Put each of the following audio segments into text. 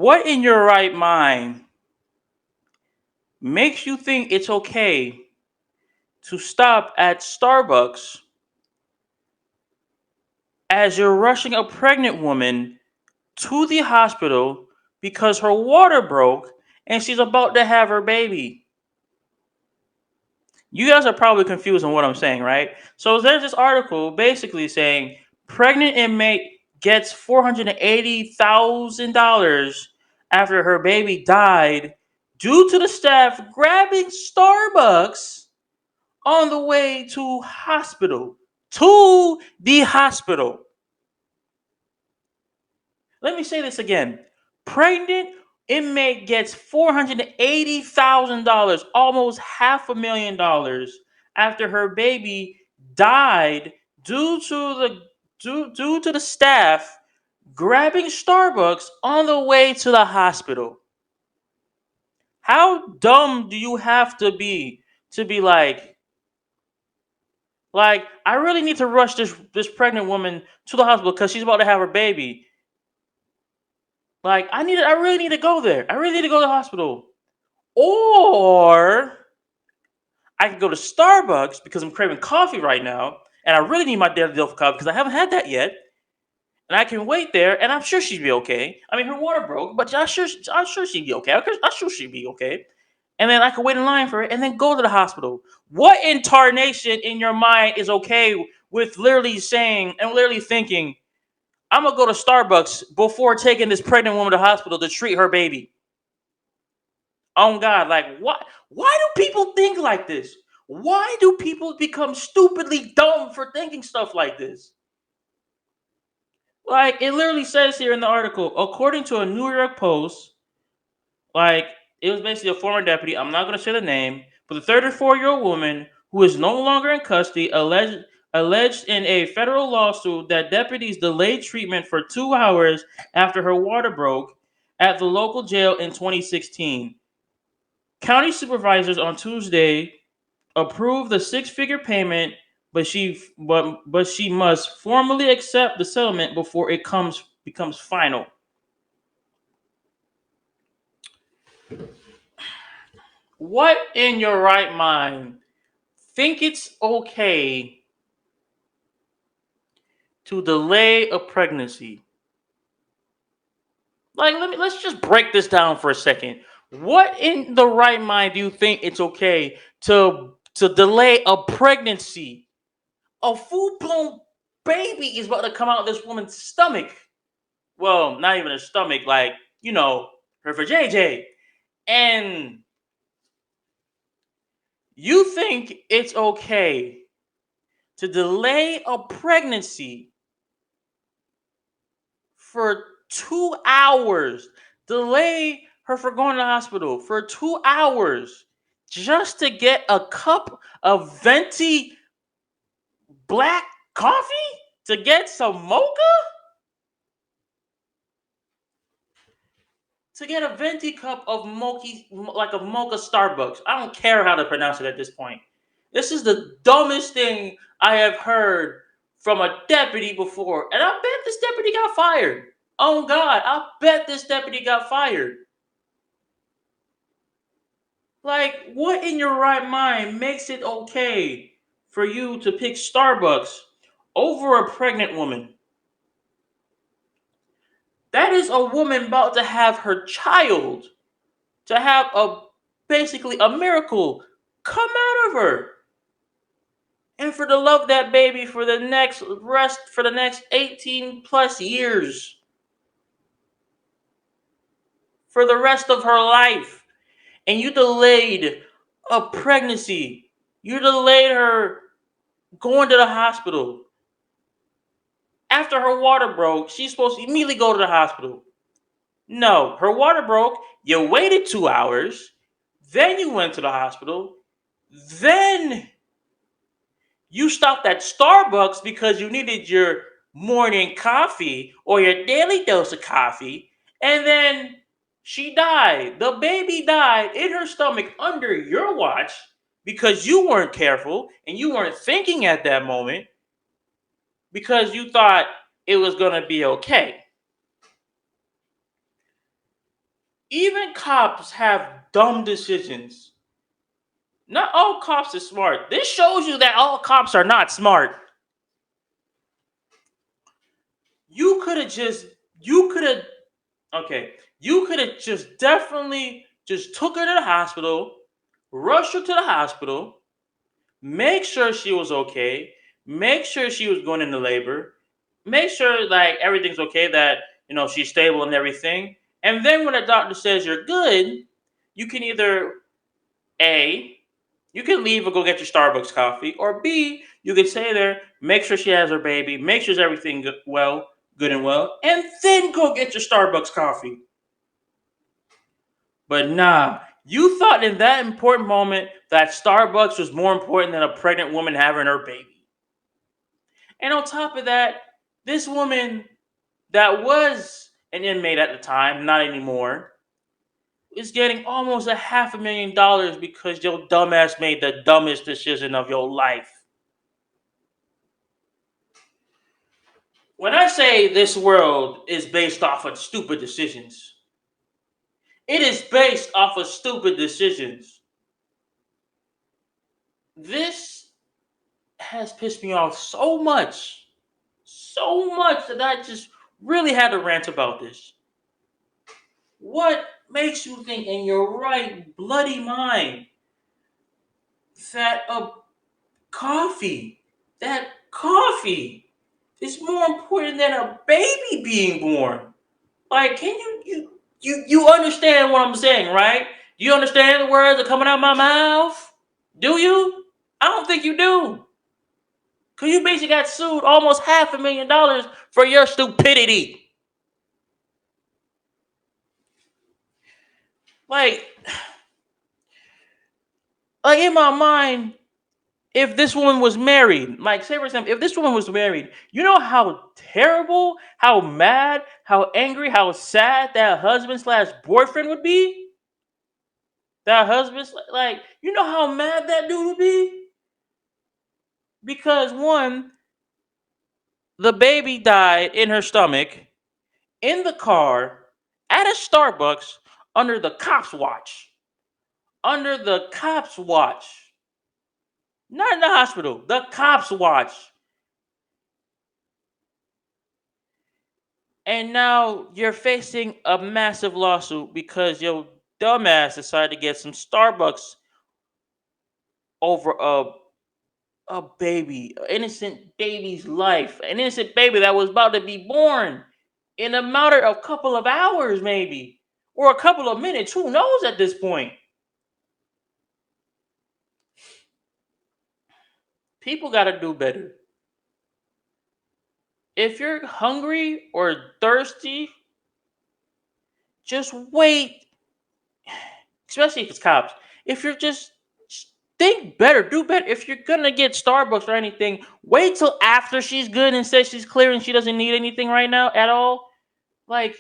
What in your right mind makes you think it's okay to stop at Starbucks as you're rushing a pregnant woman to the hospital because her water broke and she's about to have her baby? You guys are probably confused on what I'm saying, right? So there's this article basically saying pregnant inmate gets $480,000 after her baby died due to the staff grabbing Starbucks on the way to hospital. To the hospital. Let me say this again. Pregnant inmate gets $480,000, almost $500,000, after her baby died due to the staff grabbing Starbucks on the way to the hospital. How dumb do you have to be like I really need to rush this pregnant woman to the hospital because she's about to have her baby. Like I really need to go there. I really need to go to the hospital. Or I can go to Starbucks because I'm craving coffee right now, and I really need my daily dose of coffee because I haven't had that yet. And I can wait there, and I'm sure she'd be okay. I mean, her water broke, but I'm sure she'd be okay. I'm sure she'd be okay. And then I could wait in line for it, and then go to the hospital. What in tarnation in your mind is okay with literally saying and literally thinking, I'm gonna go to Starbucks before taking this pregnant woman to the hospital to treat her baby? Oh God, like what? Why do people think like this? Why do people become stupidly dumb for thinking stuff like this? Like it literally says here in the article, according to a New York Post, like it was basically a former deputy. I'm not going to say the name, but the 34-year-old woman who is no longer in custody alleged in a federal lawsuit that deputies delayed treatment for 2 hours after her water broke at the local jail in 2016. County supervisors on Tuesday approved the six-figure payment, but she must formally accept the settlement before it becomes final. What in your right mind think it's okay to delay a pregnancy? Like let's just break this down for a second. What in the right mind do you think it's okay to delay a pregnancy? A full-blown baby is about to come out of this woman's stomach. Well, not even her stomach, like, her for JJ. And you think it's okay to delay a pregnancy for 2 hours, delay her for going to the hospital for 2 hours just to get a cup of venti black coffee? To get some mocha? To get a venti cup of like a mocha Starbucks. I don't care how to pronounce it at this point. This is the dumbest thing I have heard from a deputy before. And I bet this deputy got fired. Oh God, I bet this deputy got fired. Like, what in your right mind makes it okay for you to pick Starbucks over a pregnant woman? That is a woman about to have her child, to have basically a miracle come out of her. And for to love that baby for the next 18 plus years. For the rest of her life. And you delayed a pregnancy. You delayed her going to the hospital. After her water broke, she's supposed to immediately go to the hospital. No, her water broke. You waited 2 hours. Then you went to the hospital. Then you stopped at Starbucks because you needed your morning coffee or your daily dose of coffee. And then she died. The baby died in her stomach under your watch because you weren't careful and you weren't thinking at that moment because you thought it was going to be okay. Even cops have dumb decisions. Not all cops are smart. This shows you that all cops are not smart. You could have just, you could have, okay, you could have just definitely just took her to the hospital, rushed her to the hospital, make sure she was okay, make sure she was going into labor, make sure like everything's okay, that she's stable and everything. And then when the doctor says you're good, you can either A, you can leave and go get your Starbucks coffee, or B, you can stay there, make sure she has her baby, make sure everything good and well, and then go get your Starbucks coffee. But nah, you thought in that important moment that Starbucks was more important than a pregnant woman having her baby. And on top of that, this woman that was an inmate at the time, not anymore, is getting almost $500,000 because your dumbass made the dumbest decision of your life. When I say this world is based off of stupid decisions, it is based off of stupid decisions. This has pissed me off so much that I just really had to rant about this. What makes you think in your right bloody mind that that coffee is more important than a baby being born? Like, can you understand what I'm saying, right? Do you understand the words that are coming out of my mouth? Do you? I don't think you do. Cause you basically got sued almost $500,000 for your stupidity. Like, like in my mind, if this woman was married, like say for example, if this woman was married, you know how terrible, how mad, how angry, how sad that husband slash boyfriend would be. That husband, like, you know how mad that dude would be? Because one, the baby died in her stomach, in the car, at a Starbucks, under the cops' watch. Under the cops' watch. Not in the hospital, the cops' watch. And now you're facing a massive lawsuit because your dumbass decided to get some Starbucks over a baby, an innocent baby's life, an innocent baby that was about to be born in a matter of couple of hours, maybe, or a couple of minutes. Who knows at this point? People got to do better. If you're hungry or thirsty, just wait. Especially if it's cops. If you're just think better, do better. If you're gonna get Starbucks or anything, wait till after she's good and says she's clear and she doesn't need anything right now at all. Like,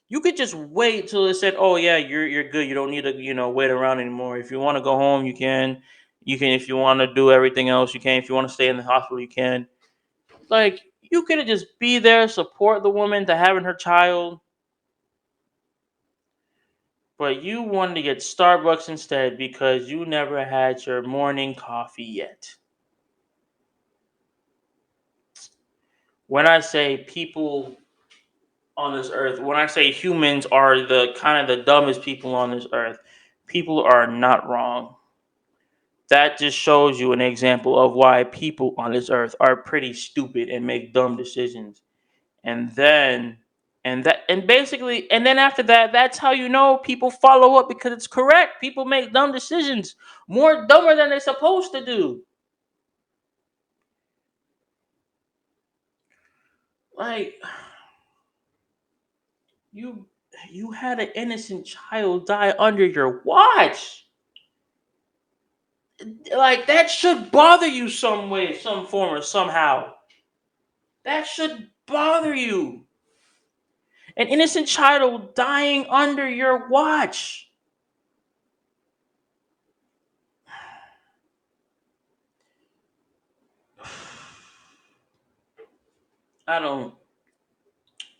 you could just wait till it said, "Oh yeah, you're good. You don't need to wait around anymore. If you want to go home, you can. You can if you want to do everything else, you can. If you want to stay in the hospital, you can." Like, you could just be there, support the woman to having her child, but you wanted to get Starbucks instead because you never had your morning coffee yet. When I say people on this earth, when I say humans are the kind of the dumbest people on this earth, people are not wrong. That just shows you an example of why people on this earth are pretty stupid and make dumb decisions. And then and basically and then after that, that's how you know people follow up because it's correct. People make dumb decisions, more dumber than they're supposed to do. Like, you you had an innocent child die under your watch. Like, that should bother you some way, some form, or somehow. That should bother you. An innocent child dying under your watch. I don't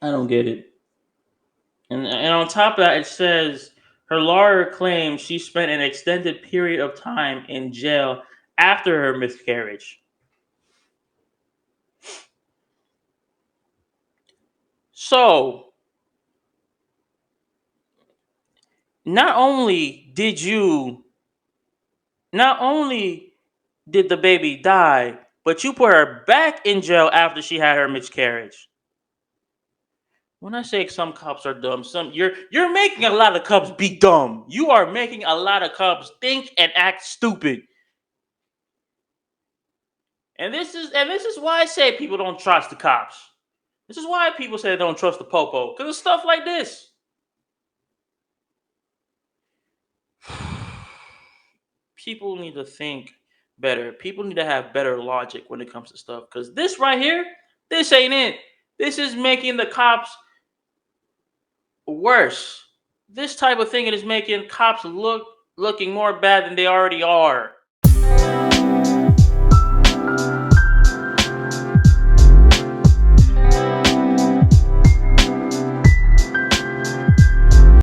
I don't get it. And on top of that, it says her lawyer claims she spent an extended period of time in jail after her miscarriage. So, not only did you, not only did the baby die, but you put her back in jail after she had her miscarriage. When I say some cops are dumb, some you're making a lot of cops be dumb. You are making a lot of cops think and act stupid. And this is why I say people don't trust the cops. This is why people say they don't trust the popo, because of stuff like this. People need to think better. People need to have better logic when it comes to stuff. Because this right here, this ain't it. This is making the cops worse. This type of thing is making cops looking more bad than they already are.